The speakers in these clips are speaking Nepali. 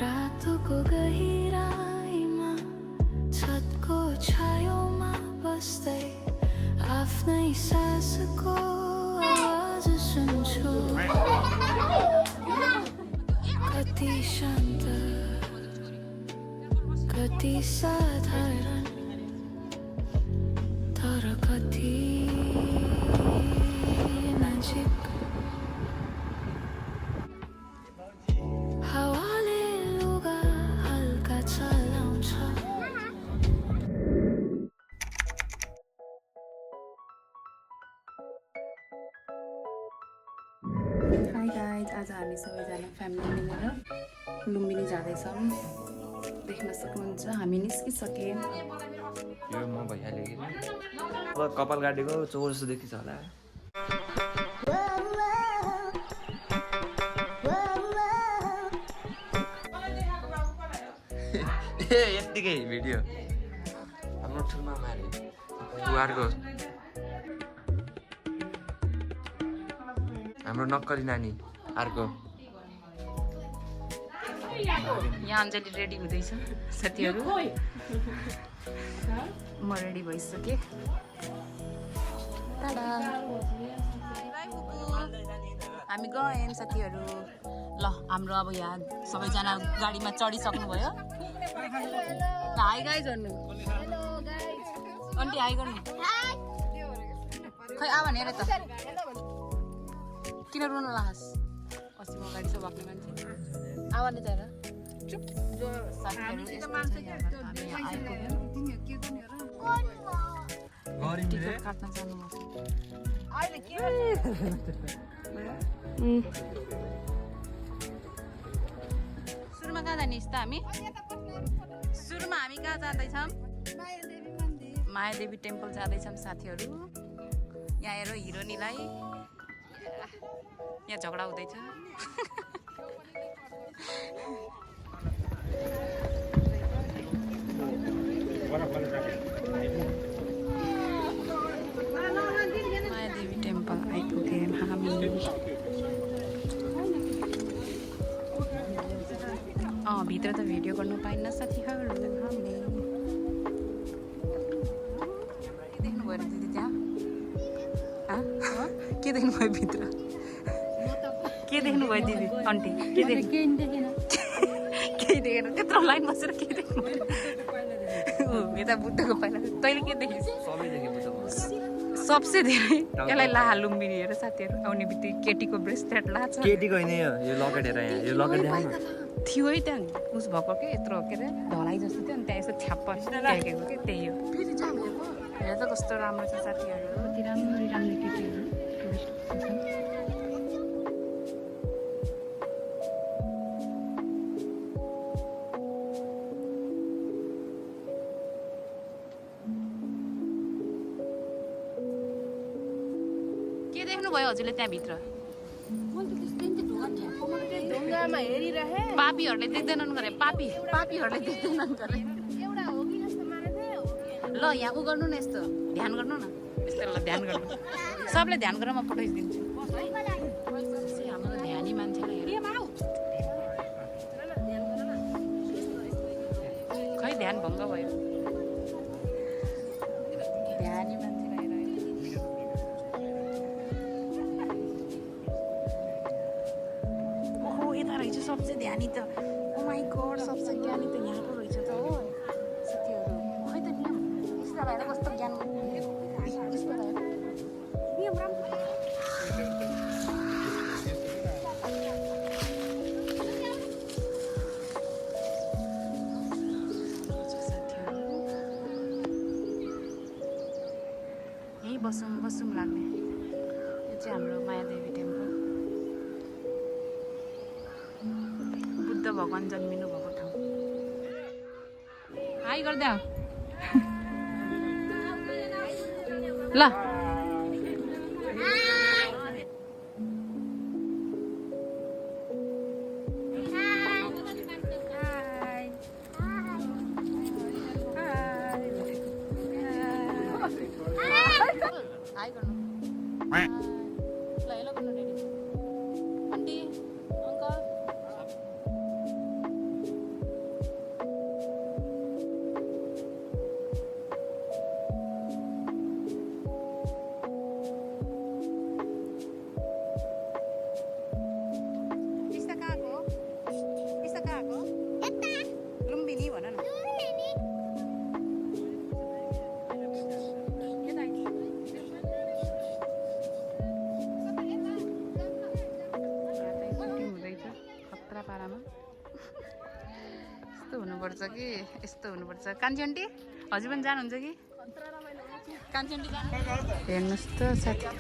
रातको गहिराईमा छतको छायोमा बस्दै आफ्नै सासको आवाज सुन्छु कति शान्त कति साधारण तर कति नजिक हावाले लुगा हल्का चलाउँछ हाई गाइज, आज हामी सबैजना फ्यामिली मिलेर लुम्बिनी जाँदैछौँ। देख्न सक्नुहुन्छ हामी निस्किसक्यौँ। यो म भइहाल्यो कि अब कपाल काटेको 400 देखिन्छ होला। ए यतिकै भिडियो हाम्रो ठुलमा मारे बुहारको हाम्रो नक्कली नानी अर्को यहाँ अञ्जली रेडी हुँदैछ साथीहरू। म रेडी भइसकेँ। हामी गयौँ साथीहरू। ल हाम्रो अब यहाँ सबैजना गाडीमा चढिसक्नुभयो। हाई गाइज भन्नु। आन्टी हाई गर्नु। खै आ भने हेर त किन रुन लास। अस्ति म गाडी सब भएको मान्छे आवाजले त हेर चुप जो साथीहरू टिकट काट्न जानुभएको सुरुमा कहाँ जाने त हामी? सुरुमा हामी कहाँ जाँदैछौँ? मायादेवी टेम्पल जाँदैछौँ साथीहरू। यहाँ हेर हिरोनीलाई यहाँ झगडा हुँदैछ। मायादेवी टेम्पल आइपुग्यौँ हामी। भित्र त भिडियो गर्नु पाइन्न साथीहरू। हामीले के देख्नुभयो र दिदी त्यहाँ? के देख्नुभयो भित्र? के देख्नुभयो दिदी आन्टी? के देख्नु? केही देखेन। त्यत्रो लाइन बसेर के देख्नुभयो? यता बुद्धको पहिला तैँले के देखिस्? सबसे धेरै यसलाई लाहा लुम्बिनी हेर साथीहरू। आउने बित्तिकै केटीको ब्रेसलेट लाछ। केटीको होइन यो लकेट हेर यहाँ। यो लकेट देखाउन थियो है त्यहाँ उस भएको के यत्रो के अरे ढलाइ जस्तो थियो अनि त्यहाँ यसो छ्याप्प टेकेको के त्यही हो। हेर त कस्तो राम्रो छ साथीहरू। कति राम्रो राम्रो केटीहरू के देख्नुभयो हजुरले त्यहाँभित्र? पापीहरूले देख्दैनन् गरे। पापीहरूले देख्दैनन् गरे। ल यहाँ उ गर्नु न यस्तो ध्यान गर्नु न यस्तो। ल ध्यान गर्नु सबले ध्यान गरेर म पठाइदिन्छु। हाम्रो ध्यानी मान्छेलाई हेर खै ध्यान भङ्ग भयो। ध्यानी मान्छेलाई हेर। ओहो यता रहेछ सबसे ध्यानी त। ओ माई गॉड सबसे ज्ञानी त यहाँ पो रहेछ त हो साथीहरू। खै त नियम यस्तो भएर कस्तो ज्ञान यस्तो भयो नियम राम्रो। यहीँ बसौँ लाग्ने। यो चाहिँ हाम्रो मायादेवी टेम्पल। बुद्ध भगवान् जन्मिनु भएको ठाउँ। हाई गर्दै ल हाई गर्नु ल हेलो गर्नु रेडी आन्टी अङ्कल पिस्ता कहाँको पिस्ता कहाँको लुम्बिनी भन न पारामा यस्तो हुनुपर्छ कि यस्तो हुनुपर्छ कान्छी आन्टी हजुर पनि जानुहुन्छ कि कान्छी आन्टी जानु हेर्नुहोस् त साथीहरू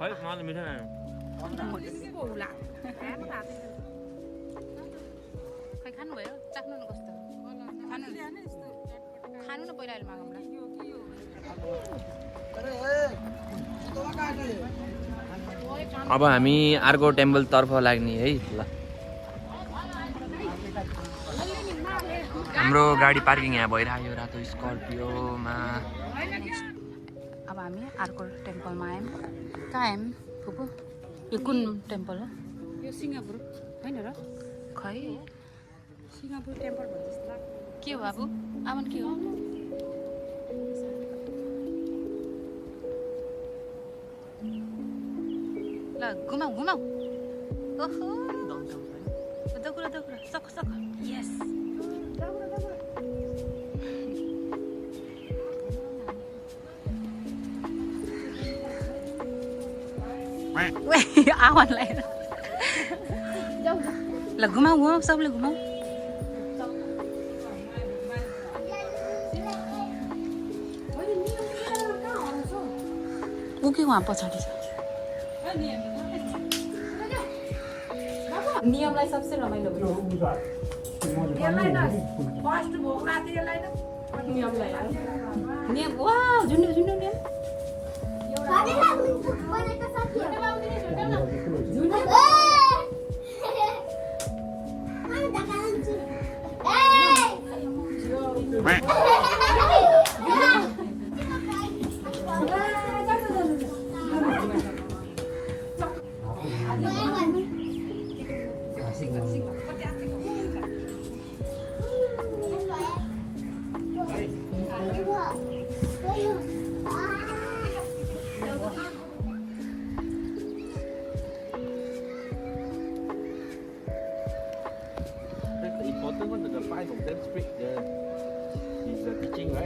खै मलाई मिठो खै खानुभयो चाख्नु न कस्तो खानु खानु न पहिला अहिले मागौँला अब हामी अर्को टेम्पल तर्फ लाग्ने है ल हाम्रो गाडी पार्किङ यहाँ भइरहेको रातो स्कर्पियोमा अब हामी अर्को टेम्पलमा आयौँ कहाँ आयौँ फुपू यो कुन टेम्पल हो यो सिङ्गापुर होइन र खै सिङ्गापुर टेम्पल भन्छ जस्तो लाग्छ के हो बाबु आमन के हो ल घुमाऊ घुमाऊ ओहो दगुरा दगुरा सक सक यस आवाजलाई ल घुमाऊ घुमाऊ सबले घुमाऊ ऊ के उहाँ पछाडि छ नियमलाई सबसे रमाइलो नियम वा झुन्ड्यो झुन्ड्यो नियम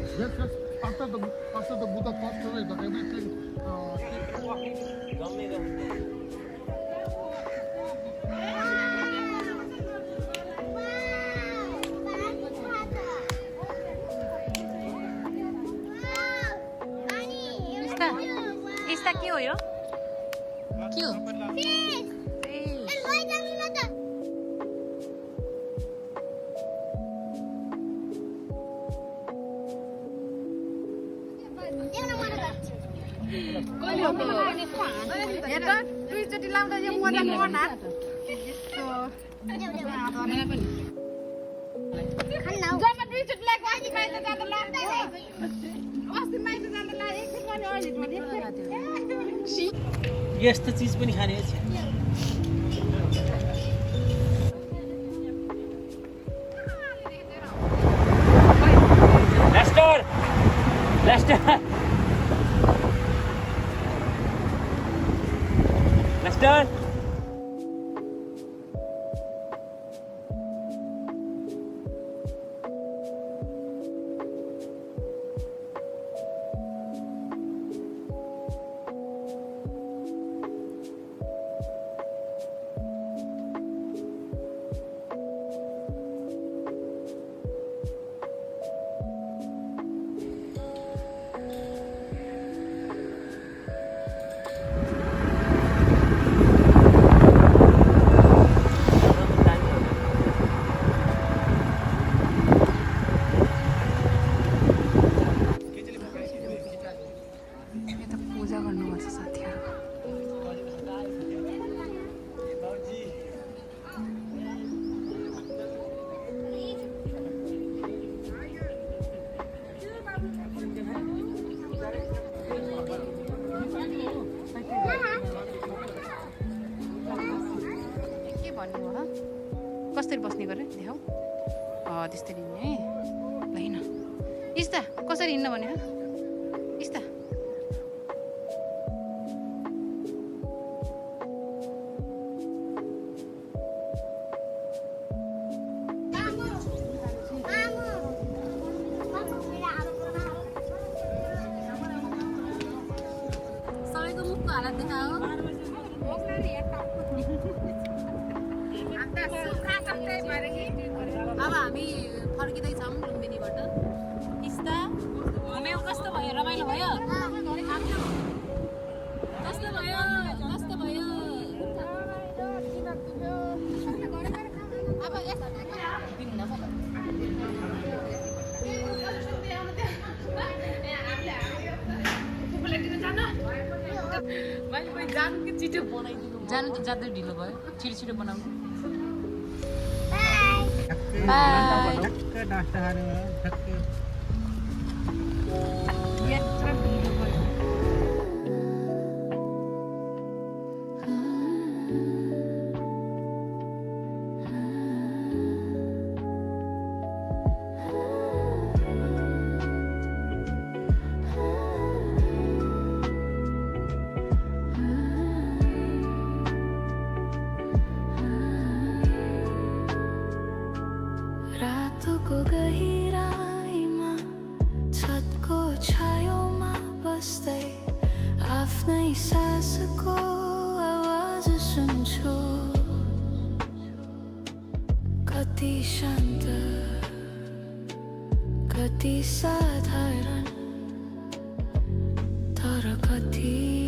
Yes, yes. After the Buddha passed away, the everything. यस्ता के हो यो के हो दुईचोटि लाउँदा यो मजा पर्न जब दुईचोटि लाग्यो अस्ति माइत जाँदा लाग्दैन अस्ति माइत जाँदा लाग्यो एकछिन पनि अहिले यस्तो चिज पनि खाने लेस्टर लेस्टर लेस्टर कसरी बस्ने गरे देखाऊ त्यस्तरी हिँड्ने है ल हिँड इस्ता कसरी हिँड्न भने इस्ता सबैको मुखको हालत देखाओ अब हामी फर्किँदैछौँ लुम्बिनीबाट इस्ता घुम्यौ कस्तो भयो रमाइलो भयो कस्तो भयो कस्तो भयो जानु त ज्यादै ढिलो भयो छिटो छिटो बनाउनु रातको गहिराईमा छतको छायोमा बस्दै आफ्नै सासको आवाज सुन्छु कति शान्त कति साधारण तर कति